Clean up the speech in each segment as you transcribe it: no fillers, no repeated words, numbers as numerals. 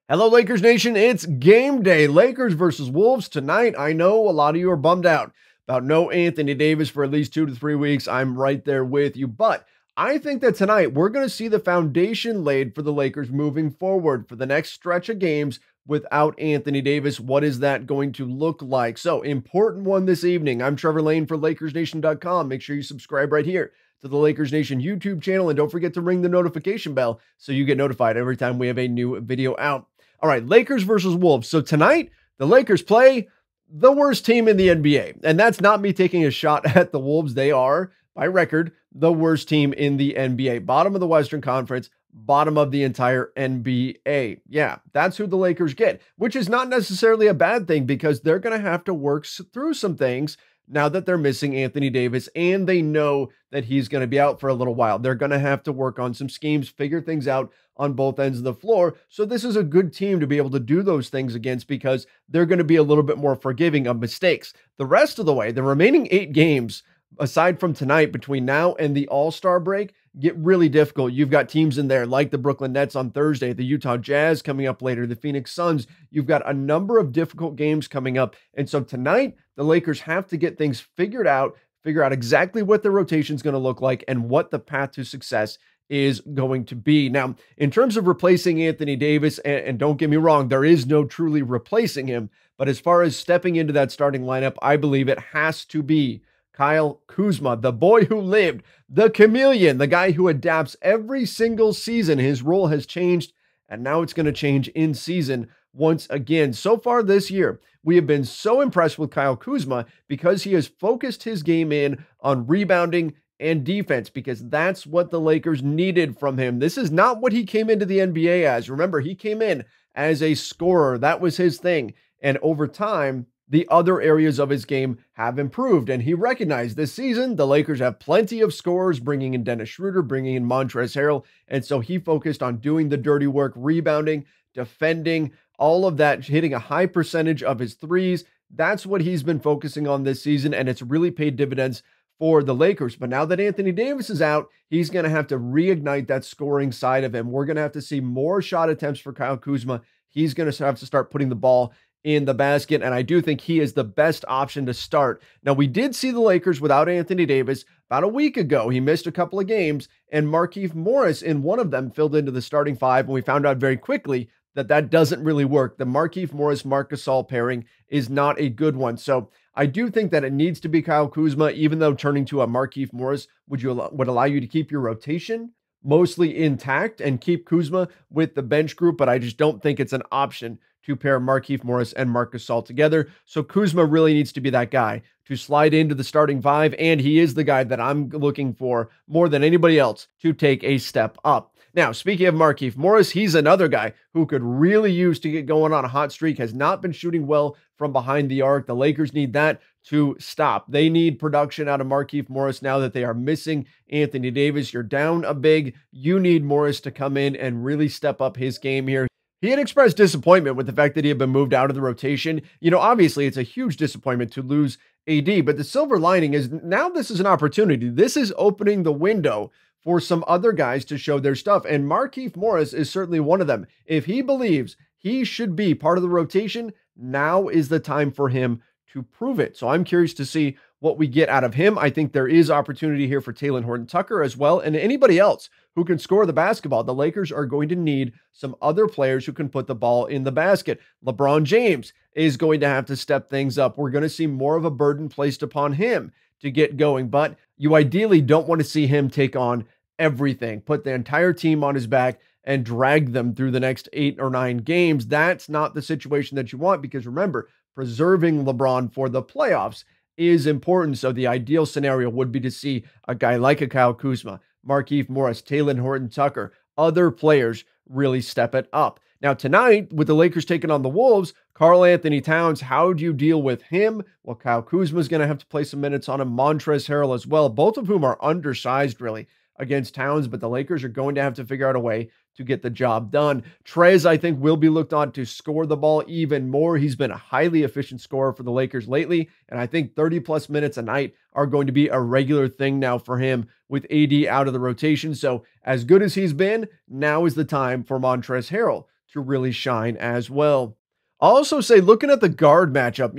Hello, Lakers Nation. It's game day. Lakers versus Wolves tonight. I know a lot of you are bummed out about no Anthony Davis for at least 2 to 3 weeks. I'm right there with you. But I think that tonight we're going to see the foundation laid for the Lakers moving forward for the next stretch of games without Anthony Davis. What is that going to look like? So, important one this evening. I'm Trevor Lane for LakersNation.com. Make sure you subscribe right here to the Lakers Nation YouTube channel. And don't forget to ring the notification bell so you get notified every time we have a new video out. All right, Lakers versus Wolves. So tonight, the Lakers play the worst team in the NBA. And that's not me taking a shot at the Wolves. They are, by record, the worst team in the NBA. Bottom of the Western Conference, bottom of the entire NBA. Yeah, that's who the Lakers get, which is not necessarily a bad thing because they're going to have to work through some things now that they're missing Anthony Davis and they know that he's going to be out for a little while. They're going to have to work on some schemes, figure things out on both ends of the floor. So this is a good team to be able to do those things against because they're going to be a little bit more forgiving of mistakes. The rest of the way, the remaining 8 games, aside from tonight between now and the All-Star break, get really difficult. You've got teams in there like the Brooklyn Nets on Thursday, the Utah Jazz coming up later, the Phoenix Suns. You've got a number of difficult games coming up. And so tonight, the Lakers have to get things figured out, figure out exactly what their rotation is going to look like and what the path to success is going to be. Now, in terms of replacing Anthony Davis, and don't get me wrong, there is no truly replacing him. But as far as stepping into that starting lineup, I believe it has to be Kyle Kuzma, the boy who lived, the chameleon, the guy who adapts every single season. His role has changed, and now it's going to change in season once again. So far this year, we have been so impressed with Kyle Kuzma because he has focused his game in on rebounding and defense because that's what the Lakers needed from him. This is not what he came into the NBA as. Remember, he came in as a scorer. That was his thing. And over time, the other areas of his game have improved. And he recognized this season, the Lakers have plenty of scorers, bringing in Dennis Schroeder, bringing in Montrezl Harrell. And so he focused on doing the dirty work, rebounding, defending, all of that, hitting a high percentage of his threes. That's what he's been focusing on this season. And it's really paid dividends for the Lakers. But now that Anthony Davis is out, he's going to have to reignite that scoring side of him. We're going to have to see more shot attempts for Kyle Kuzma. He's going to have to start putting the ball in the basket, and I do think he is the best option to start. Now, we did see the Lakers without Anthony Davis about a week ago. He missed a couple of games, and Markieff Morris in one of them filled into the starting 5, and we found out very quickly that that doesn't really work. The Markieff Morris-Marc Gasol pairing is not a good one. So I do think that it needs to be Kyle Kuzma, even though turning to a Markieff Morris would allow you to keep your rotation mostly intact and keep Kuzma with the bench group, but I just don't think it's an option to pair Markieff Morris and Marc Gasol together. So Kuzma really needs to be that guy to slide into the starting 5, and he is the guy that I'm looking for more than anybody else to take a step up. Now, speaking of Markieff Morris, he's another guy who could really use to get going on a hot streak, has not been shooting well from behind the arc. The Lakers need that to stop. They need production out of Markieff Morris now that they are missing Anthony Davis. You're down a big. You need Morris to come in and really step up his game here. He had expressed disappointment with the fact that he had been moved out of the rotation. You know, obviously, it's a huge disappointment to lose AD, but the silver lining is now this is an opportunity. This is opening the window for some other guys to show their stuff, and Markieff Morris is certainly one of them. If he believes he should be part of the rotation, now is the time for him to prove it. So I'm curious to see what we get out of him. I think there is opportunity here for Talen Horton-Tucker as well, and anybody else who can score the basketball. The Lakers are going to need some other players who can put the ball in the basket. LeBron James is going to have to step things up. We're going to see more of a burden placed upon him to get going, but you ideally don't want to see him take on everything, put the entire team on his back and drag them through the next 8 or 9 games. That's not the situation that you want because remember, preserving LeBron for the playoffs is important. So the ideal scenario would be to see a guy like a Kyle Kuzma, Markieff Morris, Talen Horton-Tucker, other players really step it up. Now tonight, with the Lakers taking on the Wolves, Karl-Anthony Towns, how do you deal with him? Well, Kyle Kuzma is going to have to play some minutes on him, Montrezl Harrell as well, both of whom are undersized really against Towns, but the Lakers are going to have to figure out a way to get the job done. Trez, I think, will be looked on to score the ball even more. He's been a highly efficient scorer for the Lakers lately, and I think 30-plus minutes a night are going to be a regular thing now for him with AD out of the rotation. So as good as he's been, now is the time for Montrezl Harrell to really shine as well. I'll also say, looking at the guard matchup,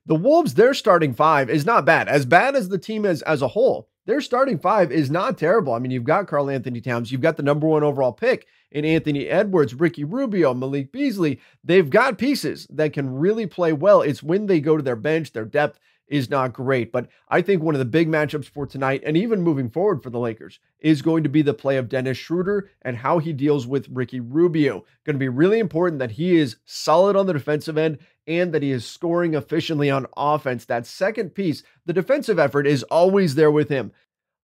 the Wolves, their starting five is not bad. As bad as the team is as a whole, their starting five is not terrible. I mean, you've got Karl Anthony Towns, you've got the number one overall pick in Anthony Edwards, Ricky Rubio, Malik Beasley. They've got pieces that can really play well. It's when they go to their bench, their depth is not great. But I think one of the big matchups for tonight, and even moving forward for the Lakers, is going to be the play of Dennis Schroeder and how he deals with Ricky Rubio. Going to be really important that he is solid on the defensive end and that he is scoring efficiently on offense. That second piece, the defensive effort, is always there with him.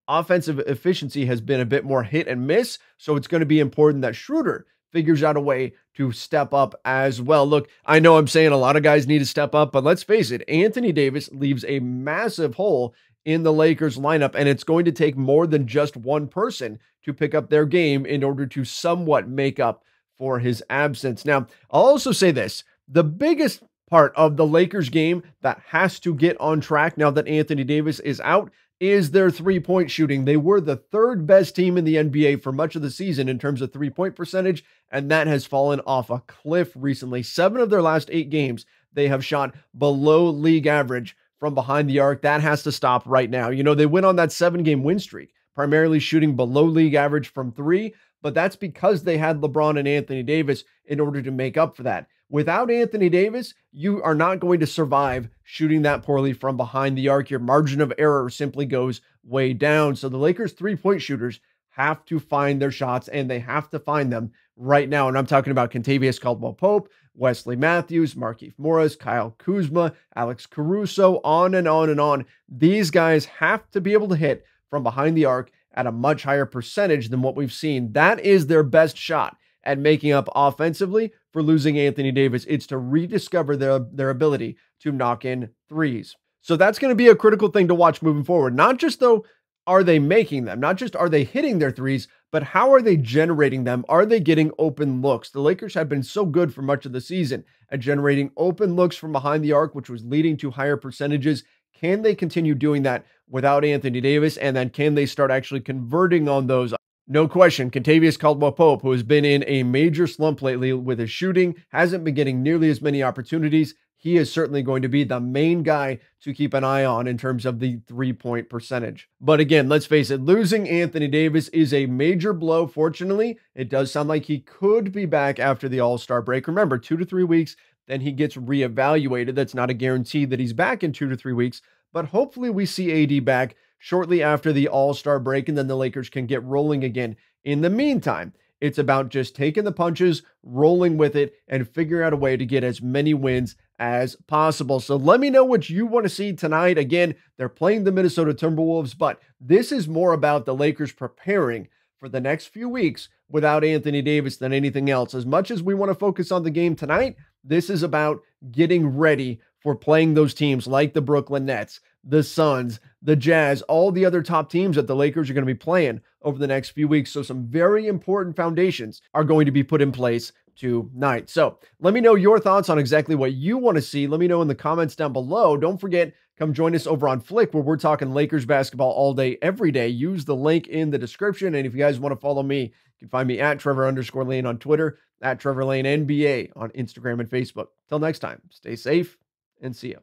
Offensive efficiency has been a bit more hit and miss, so it's going to be important that Schroeder figures out a way to step up as well. Look, I know I'm saying a lot of guys need to step up, but let's face it, Anthony Davis leaves a massive hole in the Lakers lineup, and it's going to take more than just one person to pick up their game in order to somewhat make up for his absence. Now, I'll also say this, the biggest part of the Lakers game that has to get on track now that Anthony Davis is out is their three-point shooting. They were the third best team in the NBA for much of the season in terms of three-point percentage, and that has fallen off a cliff recently. 7 of their last 8 games, they have shot below league average from behind the arc. That has to stop right now. They went on that 7-game win streak, primarily shooting below league average from 3, but that's because they had LeBron and Anthony Davis in order to make up for that. Without Anthony Davis, you are not going to survive shooting that poorly from behind the arc. Your margin of error simply goes way down. So the Lakers three-point shooters have to find their shots, and they have to find them right now. And I'm talking about Kentavious Caldwell-Pope, Wesley Matthews, Markieff Morris, Kyle Kuzma, Alex Caruso, on and on and on. These guys have to be able to hit from behind the arc at a much higher percentage than what we've seen. That is their best shot at making up offensively for losing Anthony Davis. It's to rediscover their ability to knock in threes. So that's going to be a critical thing to watch moving forward. Not just, though, are they making them? Not just are they hitting their threes, but how are they generating them? Are they getting open looks? The Lakers have been so good for much of the season at generating open looks from behind the arc, which was leading to higher percentages. Can they continue doing that without Anthony Davis? And then can they start actually converting on those? No question, Kentavious Caldwell-Pope, who has been in a major slump lately with his shooting, hasn't been getting nearly as many opportunities. He is certainly going to be the main guy to keep an eye on in terms of the three-point percentage. But again, let's face it, losing Anthony Davis is a major blow. Fortunately, it does sound like he could be back after the All-Star break. Remember, 2 to 3 weeks, then he gets reevaluated. That's not a guarantee that he's back in 2 to 3 weeks, but hopefully we see AD back shortly after the All-Star break, and then the Lakers can get rolling again. In the meantime, it's about just taking the punches, rolling with it, and figuring out a way to get as many wins as possible. So let me know what you want to see tonight. Again, they're playing the Minnesota Timberwolves, but this is more about the Lakers preparing for the next few weeks without Anthony Davis than anything else. As much as we want to focus on the game tonight, this is about getting ready for playing those teams like the Brooklyn Nets, the Suns, the Jazz, all the other top teams that the Lakers are going to be playing over the next few weeks. So some very important foundations are going to be put in place tonight. So let me know your thoughts on exactly what you want to see. Let me know in the comments down below. Don't forget, come join us over on Flick, where we're talking Lakers basketball all day, every day. Use the link in the description. And if you guys want to follow me, you can find me at Trevor_Lane on Twitter, at Trevor Lane NBA on Instagram and Facebook. Till next time, stay safe and see you.